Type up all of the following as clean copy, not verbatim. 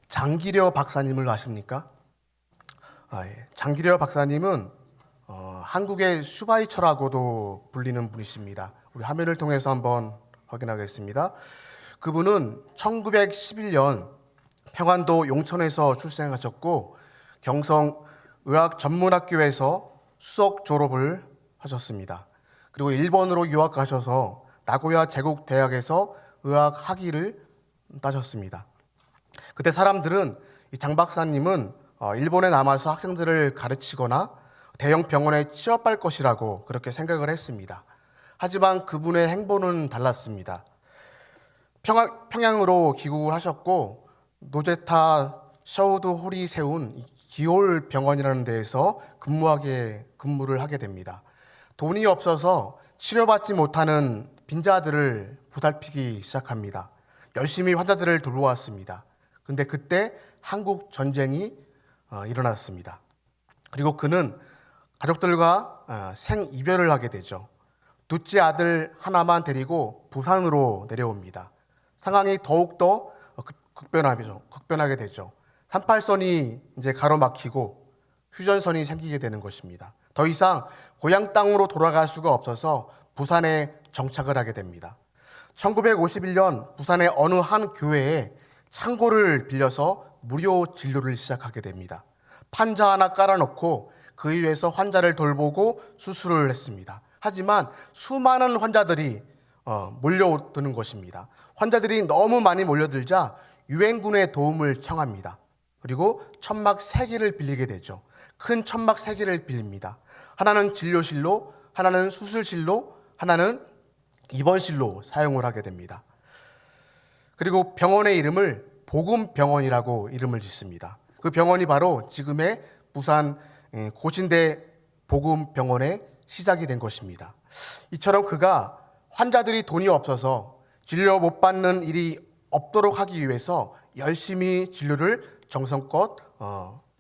장기려 박사님을 아십니까? 예. 장기려 박사님은 한국의 슈바이처라고도 불리는 분이십니다. 우리 화면을 통해서 한번 확인하겠습니다. 그분은 1911년 평안도 용천에서 출생하셨고 경성의학전문학교에서 수석 졸업을 하셨습니다. 그리고 일본으로 유학 가셔서 나고야 제국대학에서 의학 학위를 따셨습니다. 그때 사람들은 이 장 박사님은 일본에 남아서 학생들을 가르치거나 대형 병원에 취업할 것이라고 그렇게 생각을 했습니다. 하지만 그분의 행보는 달랐습니다. 평양으로 귀국을 하셨고 노제타 셔우드홀이 세운 기올 병원이라는 데에서 근무를 하게 됩니다. 돈이 없어서 치료받지 못하는 빈자들을 보살피기 시작합니다. 열심히 환자들을 돌보았습니다. 근데 그때 한국 전쟁이 일어났습니다. 그리고 그는 가족들과 생이별을 하게 되죠. 둘째 아들 하나만 데리고 부산으로 내려옵니다. 상황이 더욱더 극변하게 되죠. 38선이 이제 가로막히고 휴전선이 생기게 되는 것입니다. 더 이상 고향 땅으로 돌아갈 수가 없어서 부산에 정착을 하게 됩니다. 1951년 부산의 어느 한 교회에 창고를 빌려서 무료 진료를 시작하게 됩니다. 판자 하나 깔아놓고 그 위에서 환자를 돌보고 수술을 했습니다. 하지만 수많은 환자들이 몰려드는 것입니다. 환자들이 너무 많이 몰려들자 유엔군의 도움을 청합니다. 그리고 천막 3개를 빌리게 되죠. 큰 천막 3개를 빌립니다. 하나는 진료실로, 하나는 수술실로, 하나는 입원실로 사용을 하게 됩니다. 그리고 병원의 이름을 복음병원이라고 이름을 짓습니다. 그 병원이 바로 지금의 부산 고신대 복음병원의 시작이 된 것입니다. 이처럼 그가 환자들이 돈이 없어서 진료 못 받는 일이 없도록 하기 위해서 열심히 진료를 정성껏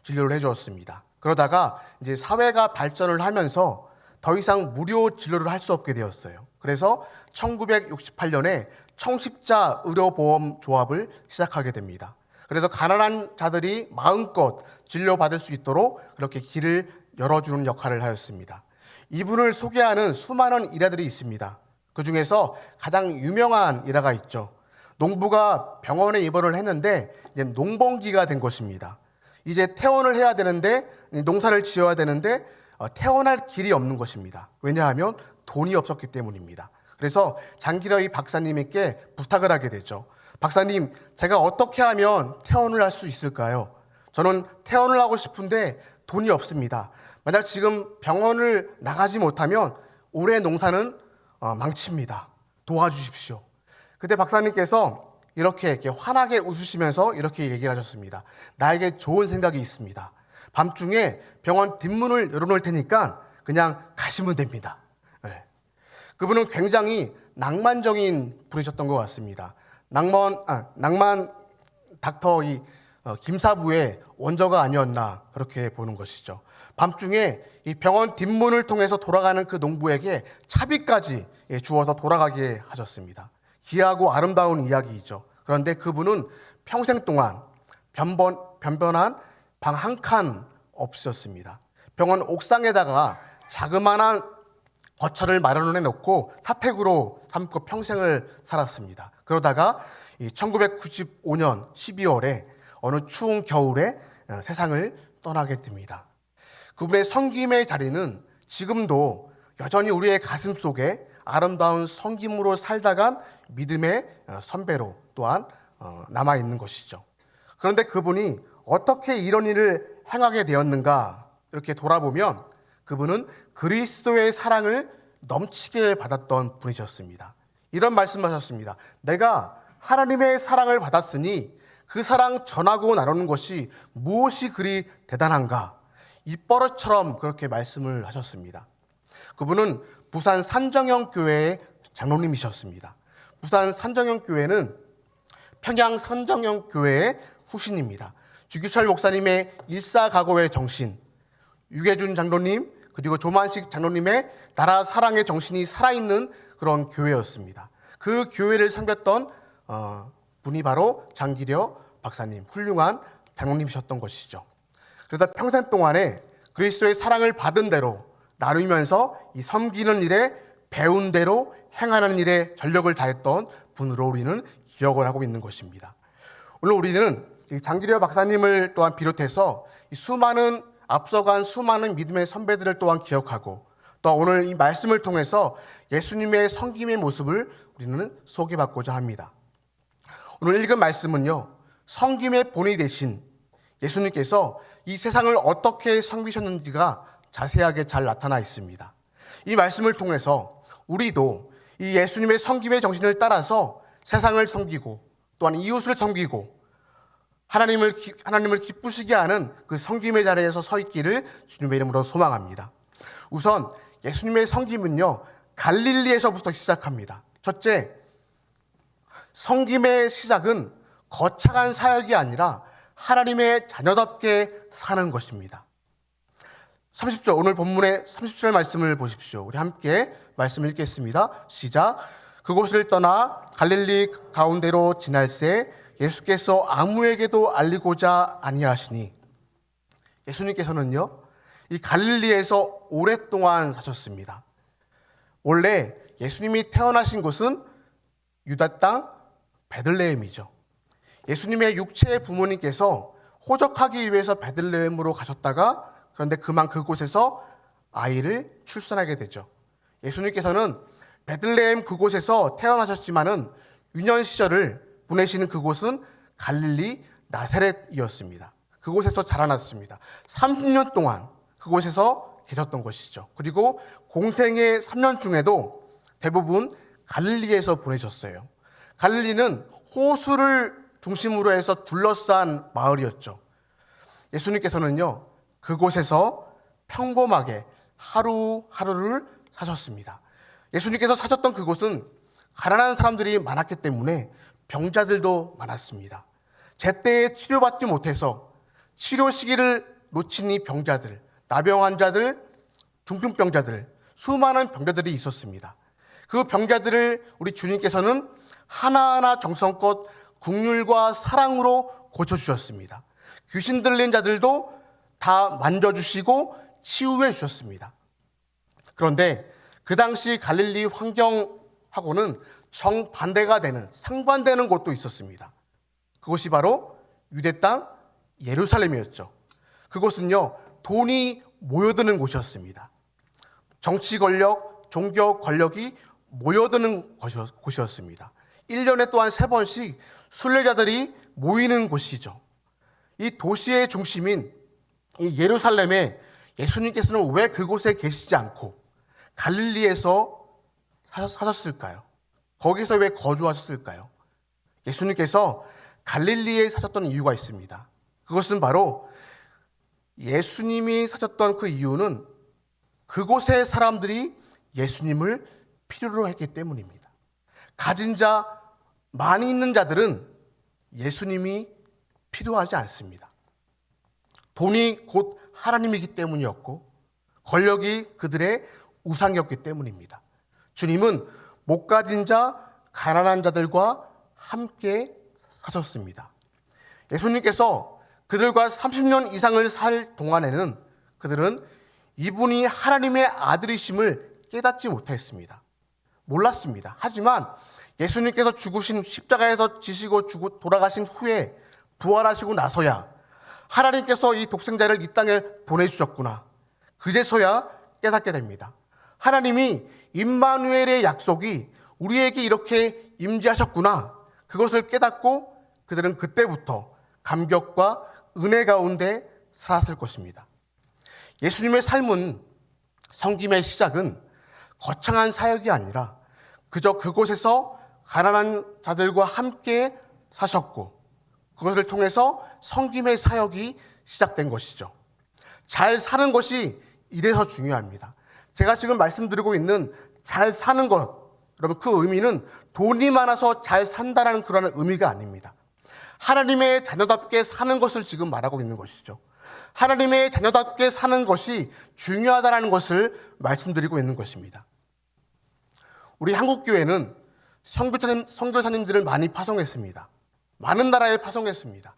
진료를 해주었습니다. 그러다가 이제 사회가 발전을 하면서 더 이상 무료 진료를 할 수 없게 되었어요. 그래서 1968년에 청십자 의료보험조합을 시작하게 됩니다. 그래서 가난한 자들이 마음껏 진료받을 수 있도록 그렇게 길을 열어주는 역할을 하였습니다. 이분을 소개하는 수많은 일화들이 있습니다. 그 중에서 가장 유명한 일화가 있죠. 농부가 병원에 입원을 했는데 이제 농번기가 된 것입니다. 이제 퇴원을 해야 되는데 농사를 지어야 되는데 퇴원할 길이 없는 것입니다. 왜냐하면 돈이 없었기 때문입니다. 그래서 장기려 이 박사님께 부탁을 하게 되죠. 박사님, 제가 어떻게 하면 퇴원을 할 수 있을까요? 저는 퇴원을 하고 싶은데 돈이 없습니다. 만약 지금 병원을 나가지 못하면 올해 농사는 망칩니다. 도와주십시오. 그때 박사님께서 이렇게 환하게 웃으시면서 이렇게 얘기를 하셨습니다. 나에게 좋은 생각이 있습니다. 밤중에 병원 뒷문을 열어놓을 테니까 그냥 가시면 됩니다. 네. 그분은 굉장히 낭만적인 분이셨던 것 같습니다. 낭만 닥터 김사부의 원조가 아니었나 그렇게 보는 것이죠. 밤중에 이 병원 뒷문을 통해서 돌아가는 그 농부에게 차비까지 주어서 돌아가게 하셨습니다. 귀하고 아름다운 이야기이죠. 그런데 그분은 평생 동안 변변한 방 한 칸 없으셨습니다. 병원 옥상에다가 자그마한 거처를 마련해 놓고 사택으로 삼고 평생을 살았습니다. 그러다가 1995년 12월에 어느 추운 겨울에 세상을 떠나게 됩니다. 그분의 섬김의 자리는 지금도 여전히 우리의 가슴 속에 아름다운 섬김으로 살다간 믿음의 선배로 또한 남아있는 것이죠. 그런데 그분이 어떻게 이런 일을 행하게 되었는가 이렇게 돌아보면 그분은 그리스도의 사랑을 넘치게 받았던 분이셨습니다. 이런 말씀하셨습니다. 내가 하나님의 사랑을 받았으니 그 사랑 전하고 나누는 것이 무엇이 그리 대단한가? 입버릇처럼 그렇게 말씀을 하셨습니다. 그분은 부산 산정형 교회의 장로님이셨습니다. 부산 산정형 교회는 평양 산정형 교회의 후신입니다. 주규철 목사님의 일사각오의 정신, 유계준 장로님 그리고 조만식 장로님의 나라 사랑의 정신이 살아있는 그런 교회였습니다. 그 교회를 섬겼던 분이 바로 장기려 박사님, 훌륭한 장로님이셨던 것이죠. 그러다 평생 동안에 그리스도의 사랑을 받은 대로 나누면서 이 섬기는 일에 배운 대로 행하는 일에 전력을 다했던 분으로 우리는 기억을 하고 있는 것입니다. 오늘 우리는 장기려 박사님을 또한 비롯해서 앞서간 수많은 믿음의 선배들을 또한 기억하고, 또 오늘 이 말씀을 통해서 예수님의 섬김의 모습을 우리는 소개받고자 합니다. 오늘 읽은 말씀은요, 섬김의 본이 되신 예수님께서 이 세상을 어떻게 섬기셨는지가 자세하게 잘 나타나 있습니다. 이 말씀을 통해서 우리도 이 예수님의 섬김의 정신을 따라서 세상을 섬기고 또한 이웃을 섬기고 하나님을 기쁘시게 하는 그 섬김의 자리에서 서 있기를 주님의 이름으로 소망합니다. 우선 예수님의 섬김은요, 갈릴리에서부터 시작합니다. 첫째, 섬김의 시작은 거창한 사역이 아니라 하나님의 자녀답게 사는 것입니다. 30절, 오늘 본문의 30절 말씀을 보십시오. 우리 함께 말씀 읽겠습니다. 시작. 그곳을 떠나 갈릴리 가운데로 지날새 예수께서 아무에게도 알리고자 아니하시니, 예수님께서는요, 이 갈릴리에서 오랫동안 사셨습니다. 원래 예수님이 태어나신 곳은 유다 땅 베들레헴이죠. 예수님의 육체의 부모님께서 호적하기 위해서 베들레헴으로 가셨다가, 그런데 그만 그곳에서 아이를 출산하게 되죠. 예수님께서는 베들레헴 그곳에서 태어나셨지만은 유년 시절을 보내시는 그곳은 갈릴리 나사렛이었습니다. 그곳에서 자라났습니다. 30년 동안 그곳에서 계셨던 것이죠. 그리고 공생의 3년 중에도 대부분 갈릴리에서 보내셨어요. 갈릴리는 호수를 중심으로 해서 둘러싼 마을이었죠. 예수님께서는요, 그곳에서 평범하게 하루하루를 사셨습니다. 예수님께서 사셨던 그곳은 가난한 사람들이 많았기 때문에 병자들도 많았습니다. 제때에 치료받지 못해서 치료 시기를 놓친 이 병자들, 나병 환자들, 중증병자들, 수많은 병자들이 있었습니다. 그 병자들을 우리 주님께서는 하나하나 정성껏 긍휼과 사랑으로 고쳐주셨습니다. 귀신 들린 자들도 다 만져주시고 치유해 주셨습니다. 그런데 그 당시 갈릴리 환경하고는 정반대가 되는, 상반되는 곳도 있었습니다. 그곳이 바로 유대 땅 예루살렘이었죠. 그곳은요, 돈이 모여드는 곳이었습니다. 정치 권력, 종교 권력이 모여드는 곳이었습니다. 1년에 또한 3번씩 순례자들이 모이는 곳이죠. 이 도시의 중심인 이 예루살렘에 예수님께서는 왜 그곳에 계시지 않고 갈릴리에서 사셨을까요? 거기서 왜 거주하셨을까요? 예수님께서 갈릴리에 사셨던 이유가 있습니다. 그것은 바로 예수님이 사셨던 그 이유는 그곳의 사람들이 예수님을 필요로 했기 때문입니다. 가진 자, 많이 있는 자들은 예수님이 필요하지 않습니다. 돈이 곧 하나님이기 때문이었고 권력이 그들의 우상이었기 때문입니다. 주님은 못 가진 자, 가난한 자들과 함께 사셨습니다. 예수님께서 그들과 30년 이상을 살 동안에는 그들은 이분이 하나님의 아들이심을 깨닫지 못했습니다. 몰랐습니다. 하지만 예수님께서 죽으신 십자가에서 지시고 돌아가신 후에 부활하시고 나서야 하나님께서 이 독생자를 이 땅에 보내주셨구나, 그제서야 깨닫게 됩니다. 하나님이 임마누엘의 약속이 우리에게 이렇게 임재하셨구나, 그것을 깨닫고 그들은 그때부터 감격과 은혜 가운데 살았을 것입니다. 예수님의 삶은, 섬김의 시작은 거창한 사역이 아니라 그저 그곳에서 가난한 자들과 함께 사셨고 그것을 통해서 섬김의 사역이 시작된 것이죠. 잘 사는 것이 이래서 중요합니다. 제가 지금 말씀드리고 있는 잘 사는 것, 여러분, 그 의미는 돈이 많아서 잘 산다는 그런 의미가 아닙니다. 하나님의 자녀답게 사는 것을 지금 말하고 있는 것이죠. 하나님의 자녀답게 사는 것이 중요하다는 것을 말씀드리고 있는 것입니다. 우리 한국교회는 선교사님들을 많이 파송했습니다. 많은 나라에 파송했습니다.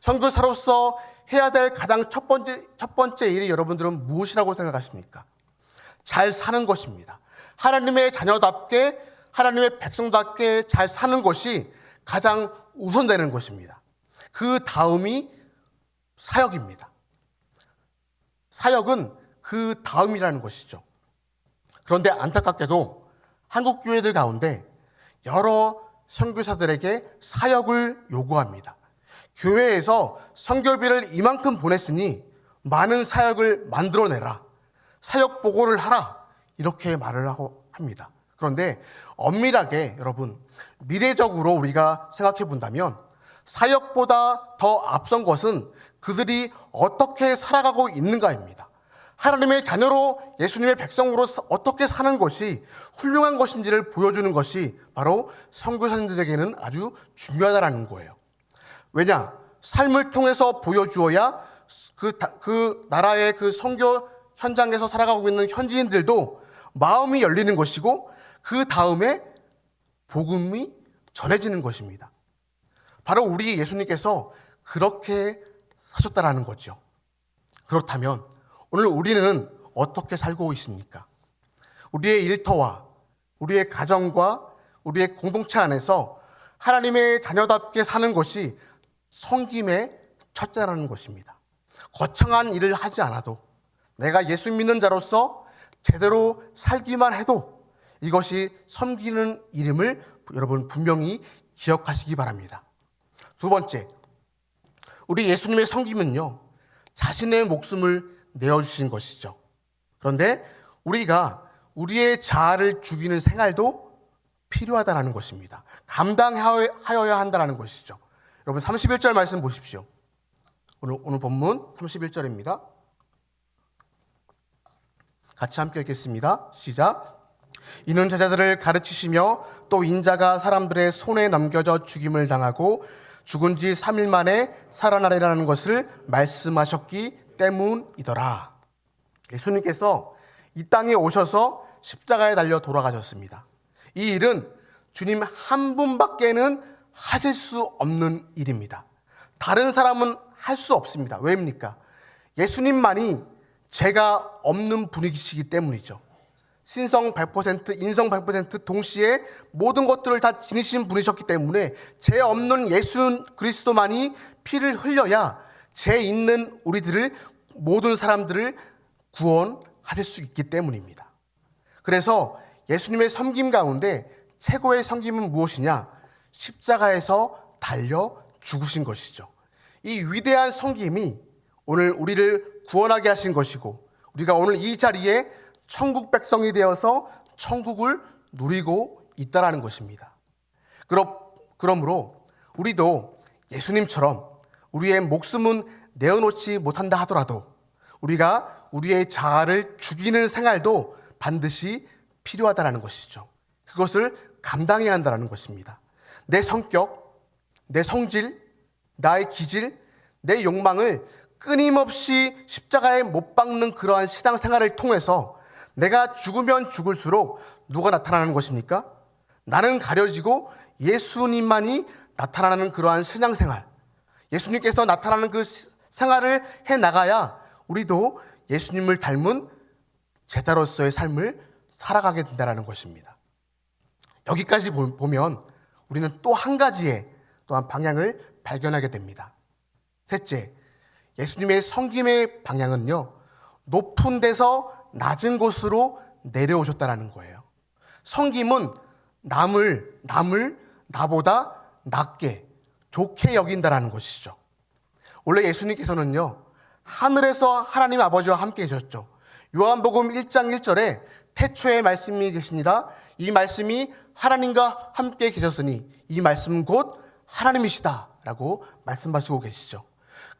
선교사로서 해야 될 가장 첫 번째 일이 여러분들은 무엇이라고 생각하십니까? 잘 사는 것입니다. 하나님의 자녀답게, 하나님의 백성답게 잘 사는 것이 가장 우선되는 것입니다. 그 다음이 사역입니다. 사역은 그 다음이라는 것이죠. 그런데 안타깝게도 한국 교회들 가운데 여러 선교사들에게 사역을 요구합니다. 교회에서 선교비를 이만큼 보냈으니 많은 사역을 만들어내라, 사역 보고를 하라, 이렇게 말을 하고 합니다. 그런데 엄밀하게 여러분, 미래적으로 우리가 생각해 본다면 사역보다 더 앞선 것은 그들이 어떻게 살아가고 있는가입니다. 하나님의 자녀로, 예수님의 백성으로 어떻게 사는 것이 훌륭한 것인지를 보여주는 것이 바로 선교사님들에게는 아주 중요하다는 거예요. 왜냐? 삶을 통해서 보여주어야 그 나라의 그 선교 현장에서 살아가고 있는 현지인들도 마음이 열리는 것이고, 그 다음에 복음이 전해지는 것입니다. 바로 우리 예수님께서 그렇게 사셨다라는 거죠. 그렇다면 오늘 우리는 어떻게 살고 있습니까? 우리의 일터와 우리의 가정과 우리의 공동체 안에서 하나님의 자녀답게 사는 것이 섬김의 첫째라는 것입니다. 거창한 일을 하지 않아도 내가 예수 믿는 자로서 제대로 살기만 해도 이것이 섬기는 일임을 여러분 분명히 기억하시기 바랍니다. 두 번째, 우리 예수님의 섬김은요, 자신의 목숨을 내어주신 것이죠. 그런데 우리가 우리의 자아를 죽이는 생활도 필요하다는 것입니다. 감당하여야 한다는 것이죠. 여러분 31절 말씀 보십시오. 오늘 본문 31절입니다. 같이 함께 읽겠습니다. 시작. 이는 제자들을 가르치시며 또 인자가 사람들의 손에 넘겨져 죽임을 당하고 죽은 지 3일 만에 살아나리라는 것을 말씀하셨기 때문이더라. 예수님께서 이 땅에 오셔서 십자가에 달려 돌아가셨습니다. 이 일은 주님 한 분밖에는 하실 수 없는 일입니다. 다른 사람은 할 수 없습니다. 왜입니까? 예수님만이 죄가 없는 분이시기 때문이죠. 신성 100%, 인성 100% 동시에 모든 것들을 다 지니신 분이셨기 때문에 죄 없는 예수 그리스도만이 피를 흘려야 죄 있는 우리들을, 모든 사람들을 구원하실 수 있기 때문입니다. 그래서 예수님의 섬김 가운데 최고의 섬김은 무엇이냐? 십자가에서 달려 죽으신 것이죠. 이 위대한 섬김이 오늘 우리를 구원하게 하신 것이고, 우리가 오늘 이 자리에 천국 백성이 되어서 천국을 누리고 있다라는 것입니다. 그러므로 우리도 예수님처럼 우리의 목숨은 내어놓지 못한다 하더라도 우리가 우리의 자아를 죽이는 생활도 반드시 필요하다는 것이죠. 그것을 감당해야 한다는 것입니다. 내 성격, 내 성질, 나의 기질, 내 욕망을 끊임없이 십자가에 못 박는 그러한 신앙생활을 통해서 내가 죽으면 죽을수록 누가 나타나는 것입니까? 나는 가려지고 예수님만이 나타나는 그러한 신앙생활, 예수님께서 나타나는 그 생활을 해나가야 우리도 예수님을 닮은 제자로서의 삶을 살아가게 된다는 것입니다. 여기까지 보면 우리는 또 한 가지의 또한 방향을 발견하게 됩니다. 셋째, 예수님의 섬김의 방향은요, 높은 데서 낮은 곳으로 내려오셨다는 거예요. 섬김은 남을 나보다 낮게, 좋게 여긴다는 것이죠. 원래 예수님께서는요, 하늘에서 하나님 아버지와 함께 계셨죠. 요한복음 1장 1절에 태초에 말씀이 계시니라, 이 말씀이 하나님과 함께 계셨으니 이 말씀은 곧 하나님이시다 라고 말씀하시고 계시죠.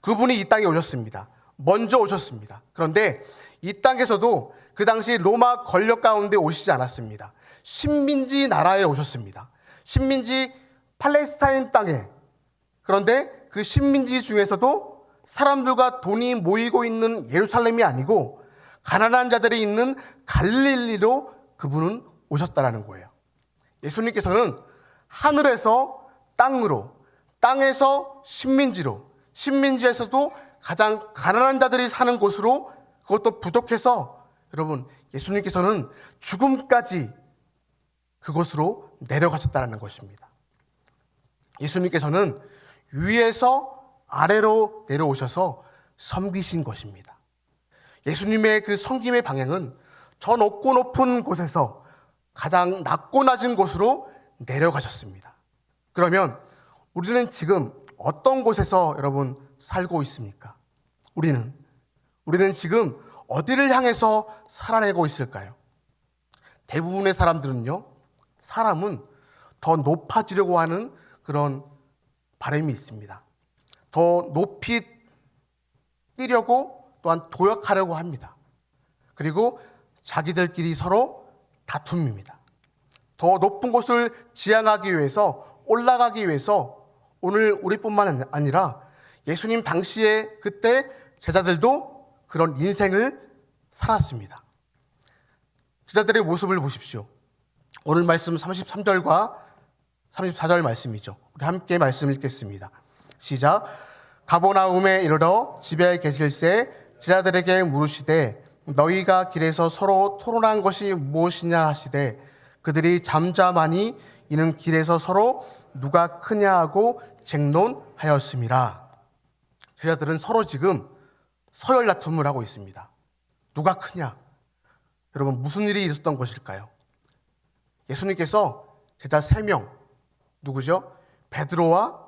그분이 이 땅에 오셨습니다. 먼저 오셨습니다. 그런데 이 땅에서도 그 당시 로마 권력 가운데 오시지 않았습니다. 식민지 나라에 오셨습니다. 식민지 팔레스타인 땅에. 그런데 그 식민지 중에서도 사람들과 돈이 모이고 있는 예루살렘이 아니고 가난한 자들이 있는 갈릴리로 그분은 오셨다라는 거예요. 예수님께서는 하늘에서 땅으로, 땅에서 식민지로, 식민지에서도 가장 가난한 자들이 사는 곳으로, 그것도 부족해서 여러분 예수님께서는 죽음까지 그곳으로 내려가셨다는 것입니다. 예수님께서는 위에서 아래로 내려오셔서 섬기신 것입니다. 예수님의 그 섬김의 방향은 저 높고 높은 곳에서 가장 낮고 낮은 곳으로 내려가셨습니다. 그러면 우리는 지금 어떤 곳에서 여러분 살고 있습니까? 우리는 지금 어디를 향해서 살아내고 있을까요? 대부분의 사람은 더 높아지려고 하는 그런 바람이 있습니다. 더 높이 뛰려고, 또한 도약하려고 합니다. 그리고 자기들끼리 서로 다툼입니다. 더 높은 곳을 지향하기 위해서, 올라가기 위해서 오늘 우리뿐만 아니라 예수님 당시에 그때 제자들도 그런 인생을 살았습니다. 제자들의 모습을 보십시오. 오늘 말씀 33절과 34절 말씀이죠. 우리 함께 말씀 읽겠습니다. 시작. 가버나움에 이르러 집에 계실새 제자들에게 물으시되 너희가 길에서 서로 토론한 것이 무엇이냐 하시되 그들이 잠잠하니 이는 길에서 서로 누가 크냐 하고 쟁론하였음이라. 제자들은 서로 지금 서열 다툼을 하고 있습니다. 누가 크냐? 여러분 무슨 일이 있었던 것일까요? 예수님께서 제자 3명, 누구죠? 베드로와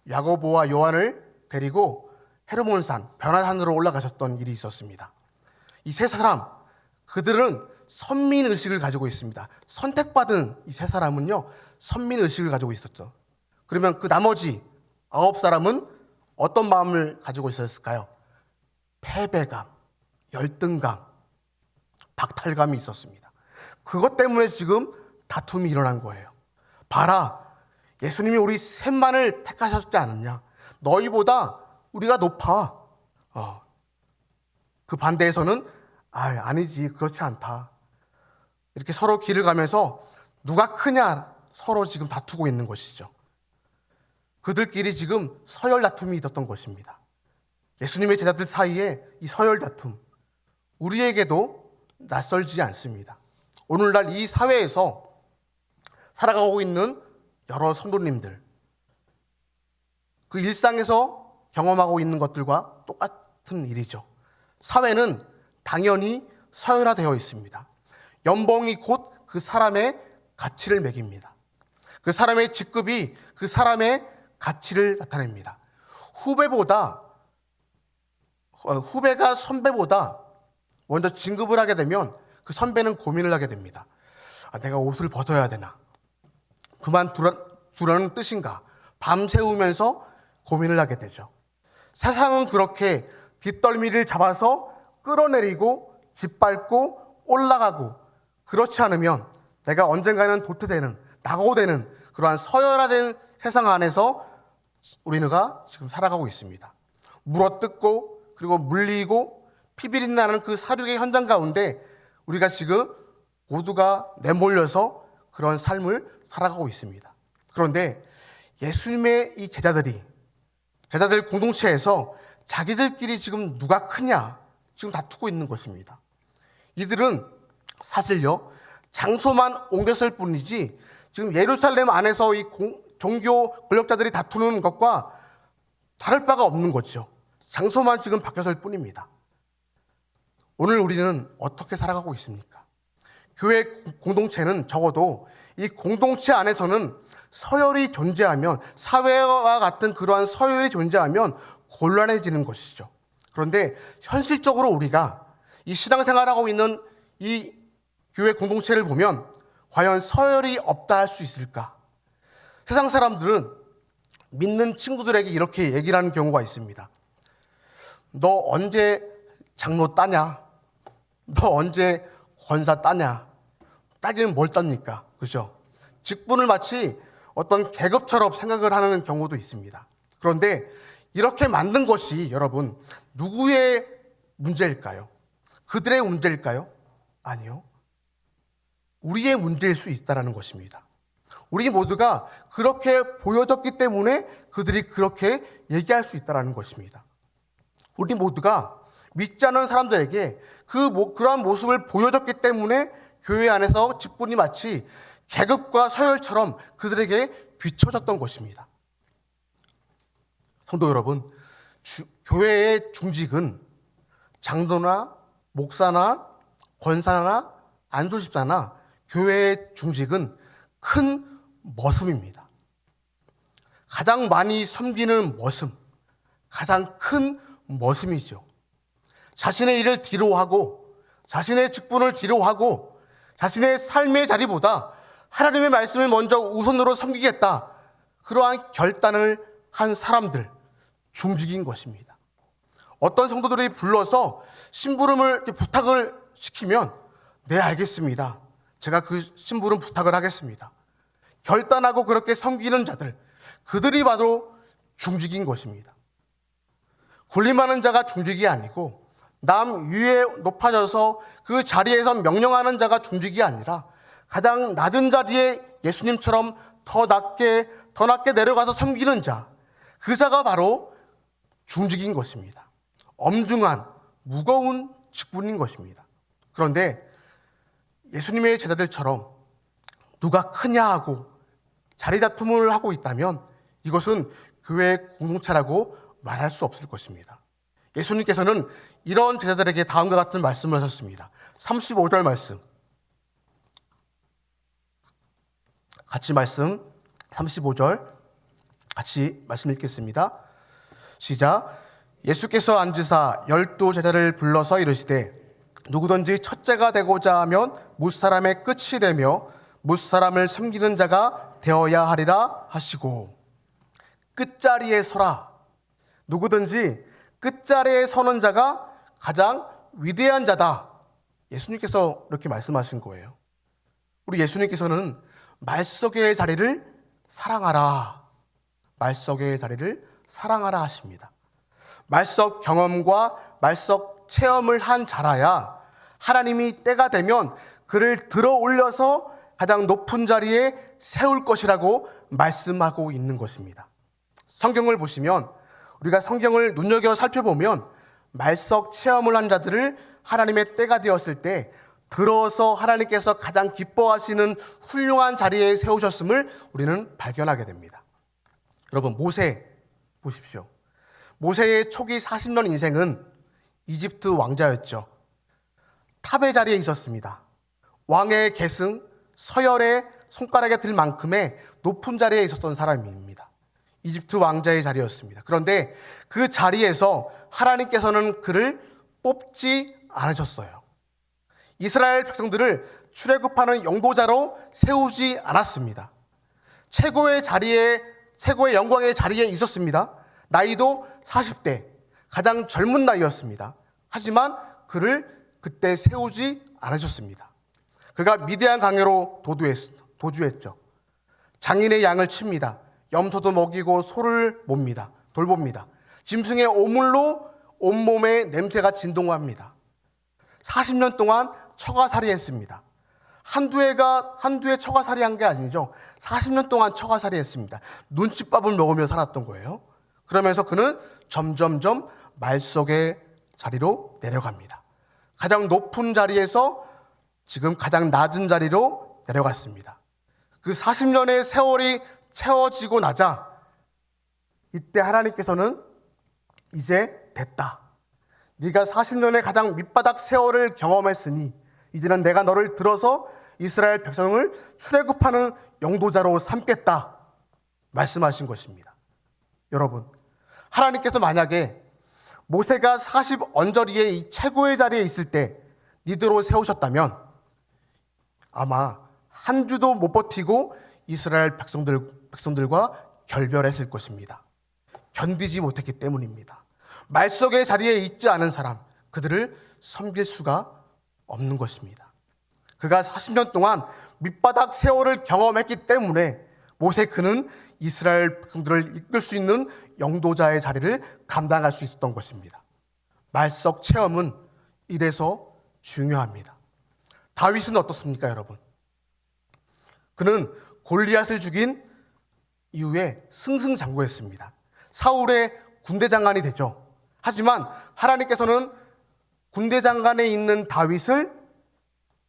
야고보와 요한을 데리고 헤르몬산, 변화산으로 올라가셨던 일이 있었습니다. 이 세 사람, 그들은 선민의식을 가지고 있습니다. 선택받은 이 세 사람은요, 선민의식을 가지고 있었죠. 그러면 그 나머지 9사람은 어떤 마음을 가지고 있었을까요? 패배감, 열등감, 박탈감이 있었습니다. 그것 때문에 지금 다툼이 일어난 거예요. 봐라, 예수님이 우리 셋만을 택하셨지 않았냐? 너희보다 우리가 높아. 그 반대에서는 아니지, 그렇지 않다. 이렇게 서로 길을 가면서 누가 크냐 서로 지금 다투고 있는 것이죠. 그들끼리 지금 서열 다툼이 있었던 것입니다. 예수님의 제자들 사이에 이 서열 다툼, 우리에게도 낯설지 않습니다. 오늘날 이 사회에서 살아가고 있는 여러 성도님들, 그 일상에서 경험하고 있는 것들과 똑같은 일이죠. 사회는 당연히 서열화되어 있습니다. 연봉이 곧 그 사람의 가치를 매깁니다. 그 사람의 직급이 그 사람의 가치를 나타냅니다. 후배가 선배보다 먼저 진급을 하게 되면 그 선배는 고민을 하게 됩니다. 내가 옷을 벗어야 되나? 그만두라는 뜻인가? 밤새우면서 고민을 하게 되죠. 세상은 그렇게 뒷덜미를 잡아서 끌어내리고 짓밟고 올라가고, 그렇지 않으면 내가 언젠가는 도태되는, 낙오되는 그러한 서열화된 세상 안에서 우리가 지금 살아가고 있습니다. 물어뜯고 그리고 물리고 피비린내나는 그 사륙의 현장 가운데 우리가 지금 모두가 내몰려서 그런 삶을 살아가고 있습니다. 그런데 예수님의 이 제자들 공동체에서 자기들끼리 지금 누가 크냐 지금 다투고 있는 것입니다. 이들은 사실요, 장소만 옮겼을 뿐이지 지금 예루살렘 안에서 이 종교 권력자들이 다투는 것과 다를 바가 없는 거죠. 장소만 지금 바뀌었을 뿐입니다. 오늘 우리는 어떻게 살아가고 있습니까? 교회 공동체는 적어도 이 공동체 안에서는 서열이 존재하면, 사회와 같은 그러한 서열이 존재하면 곤란해지는 것이죠. 그런데 현실적으로 우리가 이 신앙생활하고 있는 이 교회 공동체를 보면 과연 서열이 없다 할 수 있을까? 세상 사람들은 믿는 친구들에게 이렇게 얘기를 하는 경우가 있습니다. 너 언제 장로 따냐? 너 언제 권사 따냐? 따기는 뭘 땁니까? 그죠? 직분을 마치 어떤 계급처럼 생각을 하는 경우도 있습니다. 그런데 이렇게 만든 것이 여러분 누구의 문제일까요? 그들의 문제일까요? 아니요. 우리의 문제일 수 있다는 것입니다. 우리 모두가 그렇게 보여졌기 때문에 그들이 그렇게 얘기할 수 있다는 것입니다. 우리 모두가 믿지 않는 사람들에게 그러한 모습을 보여줬기 때문에 교회 안에서 직분이 마치 계급과 서열처럼 그들에게 비춰졌던 것입니다. 성도 여러분, 교회의 중직은 장로나 목사나 권사나 안수집사나 교회의 중직은 큰 머슴입니다. 가장 많이 섬기는 머슴, 가장 큰 머슴이죠. 자신의 일을 뒤로하고 자신의 직분을 뒤로하고 자신의 삶의 자리보다 하나님의 말씀을 먼저 우선으로 섬기겠다, 그러한 결단을 한 사람들, 중직인 것입니다. 어떤 성도들이 불러서 심부름을 부탁을 시키면 네, 알겠습니다, 제가 그 심부름 부탁을 하겠습니다, 결단하고 그렇게 섬기는 자들, 그들이 바로 중직인 것입니다. 군림하는 자가 중직이 아니고 남 위에 높아져서 그 자리에서 명령하는 자가 중직이 아니라 가장 낮은 자리에 예수님처럼 더 낮게 내려가서 섬기는 자, 그 자가 바로 중직인 것입니다. 엄중한 무거운 직분인 것입니다. 그런데 예수님의 제자들처럼 누가 크냐 하고 자리 다툼을 하고 있다면 이것은 교회 공동체라고 말할 수 없을 것입니다. 예수님께서는 이런 제자들에게 다음과 같은 말씀을 하셨습니다. 35절 말씀, 같이 말씀 35절 같이 말씀 읽겠습니다. 시작. 예수께서 앉으사 12 제자를 불러서 이르시되 누구든지 첫째가 되고자 하면 무사람의 끝이 되며 무사람을 섬기는 자가 되어야 하리라 하시고, 끝자리에 서라. 누구든지 끝자리에 서는 자가 가장 위대한 자다. 예수님께서 이렇게 말씀하신 거예요. 우리 예수님께서는 말석의 자리를 사랑하라, 말석의 자리를 사랑하라 하십니다. 말석 경험과 말석 체험을 한 자라야 하나님이 때가 되면 그를 들어 올려서 가장 높은 자리에 세울 것이라고 말씀하고 있는 것입니다. 성경을 보시면, 우리가 성경을 눈여겨 살펴보면 말석 체험을 한 자들을 하나님의 때가 되었을 때 들어서 하나님께서 가장 기뻐하시는 훌륭한 자리에 세우셨음을 우리는 발견하게 됩니다. 여러분, 모세 보십시오. 모세의 초기 40년 인생은 이집트 왕자였죠. 탑의 자리에 있었습니다. 왕의 계승, 서열의 손가락에 들 만큼의 높은 자리에 있었던 사람입니다. 이집트 왕자의 자리였습니다. 그런데 그 자리에서 하나님께서는 그를 뽑지 않으셨어요. 이스라엘 백성들을 출애굽하는 영도자로 세우지 않았습니다. 최고의 영광의 자리에 있었습니다. 나이도 40대, 가장 젊은 나이였습니다. 하지만 그를 그때 세우지 않으셨습니다. 그가 미디안 강으로 도주했죠. 장인의 양을 칩니다. 염소도 먹이고 소를 돌봅니다. 짐승의 오물로 온몸에 냄새가 진동합니다. 40년 동안 처가살이 했습니다. 한두 해 처가살이 한 게 아니죠. 40년 동안 처가살이 했습니다. 눈칫밥을 먹으며 살았던 거예요. 그러면서 그는 점점점 말석의 자리로 내려갑니다. 가장 높은 자리에서 지금 가장 낮은 자리로 내려갔습니다. 그 40년의 세월이 채워지고 나자 이때 하나님께서는 이제 됐다. 네가 40년의 가장 밑바닥 세월을 경험했으니 이제는 내가 너를 들어서 이스라엘 백성을 출애굽하는 영도자로 삼겠다 말씀하신 것입니다. 여러분, 하나님께서 만약에 모세가 40 언저리에 이 최고의 자리에 있을 때 니드로 세우셨다면 아마 한 주도 못 버티고 이스라엘 백성들과 결별했을 것입니다. 견디지 못했기 때문입니다. 말석의 자리에 있지 않은 사람, 그들을 섬길 수가 없는 것입니다. 그가 40년 동안 밑바닥 세월을 경험했기 때문에 그는 이스라엘 백성들을 이끌 수 있는 영도자의 자리를 감당할 수 있었던 것입니다. 말석 체험은 이래서 중요합니다. 다윗은 어떻습니까, 여러분? 그는 골리앗을 죽인 이후에 승승장구했습니다. 사울의 군대 장관이 되죠. 하지만 하나님께서는 군대 장관에 있는 다윗을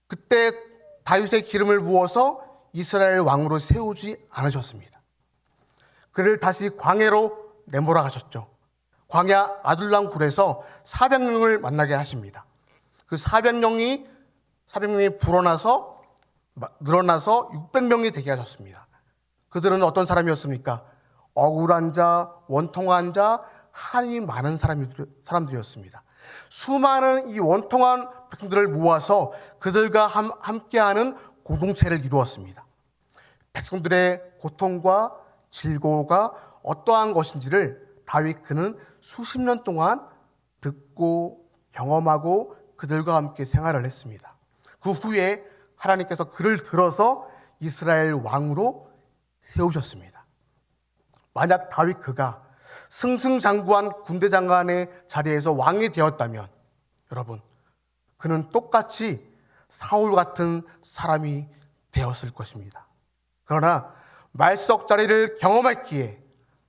그때 다윗의 기름을 부어서 이스라엘 왕으로 세우지 않으셨습니다. 그를 다시 광야로 내몰아 가셨죠. 광야 아둘람 굴에서 400명을 만나게 하십니다. 그 400명이 늘어나서 600명이 되게 하셨습니다. 그들은 어떤 사람이었습니까? 억울한 자, 원통한 자, 한이 많은 사람들이었습니다. 수많은 이 원통한 백성들을 모아서 그들과 함께하는 공동체를 이루었습니다. 백성들의 고통과 질고가 어떠한 것인지를 다윗 그는 수십 년 동안 듣고 경험하고 그들과 함께 생활을 했습니다. 그 후에 하나님께서 그를 들어서 이스라엘 왕으로 세우셨습니다. 만약 다윗 그가 승승장구한 군대 장관의 자리에서 왕이 되었다면 여러분, 그는 똑같이 사울 같은 사람이 되었을 것입니다. 그러나 말석 자리를 경험했기에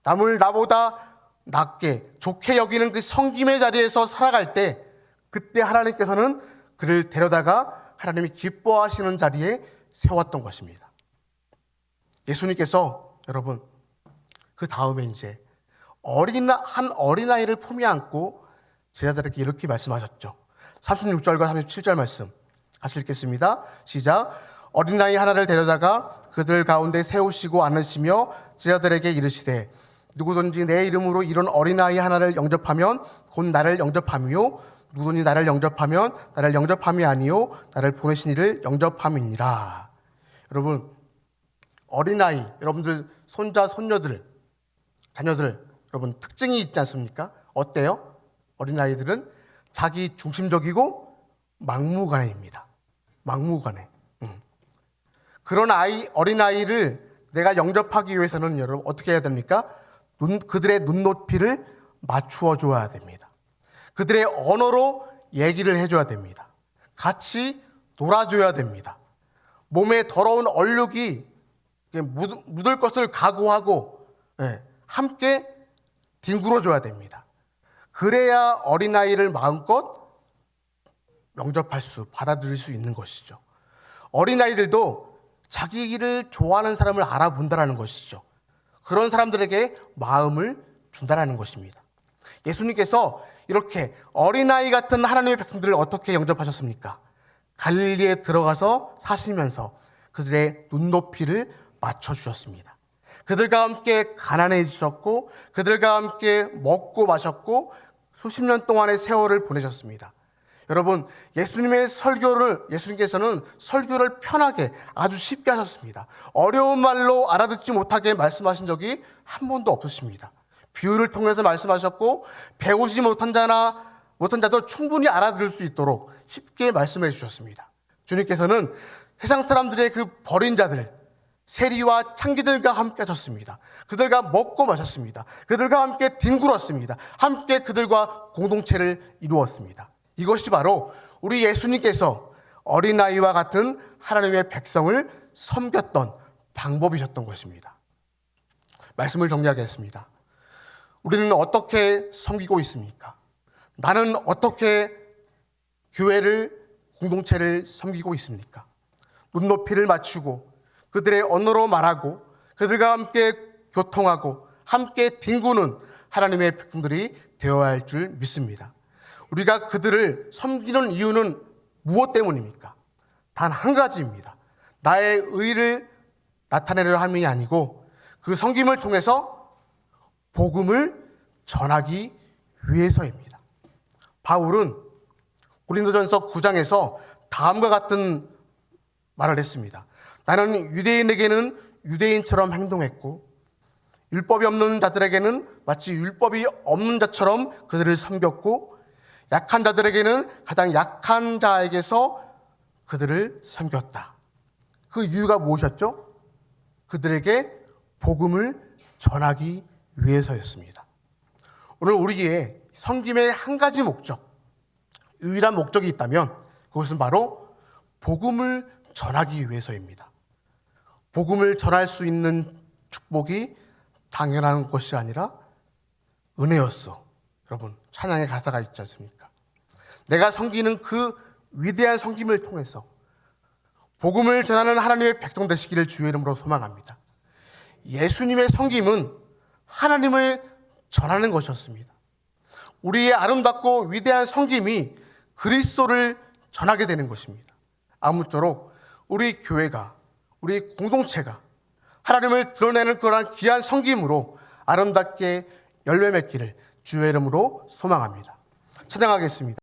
남을 나보다 낮게 좋게 여기는 그 섬김의 자리에서 살아갈 때 그때 하나님께서는 그를 데려다가 하나님이 기뻐하시는 자리에 세웠던 것입니다. 예수님께서 여러분 그 다음에 이제 한 어린아이를 품에 안고 제자들에게 이렇게 말씀하셨죠. 36절과 37절 말씀 같이 읽겠습니다. 시작. 어린아이 하나를 데려다가 그들 가운데 세우시고 앉으시며 제자들에게 이르시되 누구든지 내 이름으로 이런 어린아이 하나를 영접하면 곧 나를 영접함이요 누구든지 나를 영접하면 나를 영접함이 아니요 나를 보내신 이를 영접함이니라. 여러분 어린아이, 여러분들 손자, 손녀들, 자녀들 여러분 특징이 있지 않습니까? 어때요? 어린아이들은 자기 중심적이고 막무가내입니다. 막무가내. 그런 어린아이를 내가 영접하기 위해서는 여러분 어떻게 해야 됩니까? 그들의 눈높이를 맞추어 줘야 됩니다. 그들의 언어로 얘기를 해줘야 됩니다. 같이 놀아줘야 됩니다. 몸에 더러운 얼룩이 묻을 것을 각오하고 함께 뒹굴어줘야 됩니다. 그래야 어린아이를 마음껏 받아들일 수 있는 것이죠. 어린아이들도 자기를 좋아하는 사람을 알아본다는 것이죠. 그런 사람들에게 마음을 준다는 것입니다. 예수님께서 이렇게 어린아이 같은 하나님의 백성들을 어떻게 영접하셨습니까? 갈릴리에 들어가서 사시면서 그들의 눈높이를 맞춰주셨습니다. 그들과 함께 가난해지셨고 그들과 함께 먹고 마셨고 수십 년 동안의 세월을 보내셨습니다. 여러분 예수님께서는 설교를 편하게 아주 쉽게 하셨습니다. 어려운 말로 알아듣지 못하게 말씀하신 적이 한 번도 없으십니다. 비유를 통해서 말씀하셨고 배우지 못한 자도 충분히 알아들을 수 있도록 쉽게 말씀해 주셨습니다. 주님께서는 세상 사람들의 그 버린 자들 세리와 창기들과 함께 하셨습니다. 그들과 먹고 마셨습니다. 그들과 함께 뒹굴었습니다. 함께 그들과 공동체를 이루었습니다. 이것이 바로 우리 예수님께서 어린아이와 같은 하나님의 백성을 섬겼던 방법이셨던 것입니다. 말씀을 정리하겠습니다. 우리는 어떻게 섬기고 있습니까? 나는 어떻게 교회를, 공동체를 섬기고 있습니까? 눈높이를 맞추고 그들의 언어로 말하고 그들과 함께 교통하고 함께 뒹구는 하나님의 백성들이 되어야 할 줄 믿습니다. 우리가 그들을 섬기는 이유는 무엇 때문입니까? 단 한 가지입니다. 나의 의를 나타내려 함이 아니고 그 섬김을 통해서 복음을 전하기 위해서입니다. 바울은 고린도전서 9장에서 다음과 같은 말을 했습니다. 나는 유대인에게는 유대인처럼 행동했고 율법이 없는 자들에게는 마치 율법이 없는 자처럼 그들을 섬겼고 약한 자들에게는 가장 약한 자에게서 그들을 섬겼다. 그 이유가 무엇이었죠? 그들에게 복음을 전하기 위해서였습니다. 오늘 우리의 섬김의 한 가지 목적, 유일한 목적이 있다면 그것은 바로 복음을 전하기 위해서입니다. 복음을 전할 수 있는 축복이 당연한 것이 아니라 은혜였어. 여러분, 찬양의 가사가 있지 않습니까? 내가 섬기는 그 위대한 섬김을 통해서 복음을 전하는 하나님의 백성 되시기를 주의 이름으로 소망합니다. 예수님의 섬김은 하나님을 전하는 것이었습니다. 우리의 아름답고 위대한 섬김이 그리스도를 전하게 되는 것입니다. 아무쪼록 우리 교회가, 우리 공동체가 하나님을 드러내는 그러한 귀한 섬김으로 아름답게 열매 맺기를 주의 이름으로 소망합니다. 찬양하겠습니다.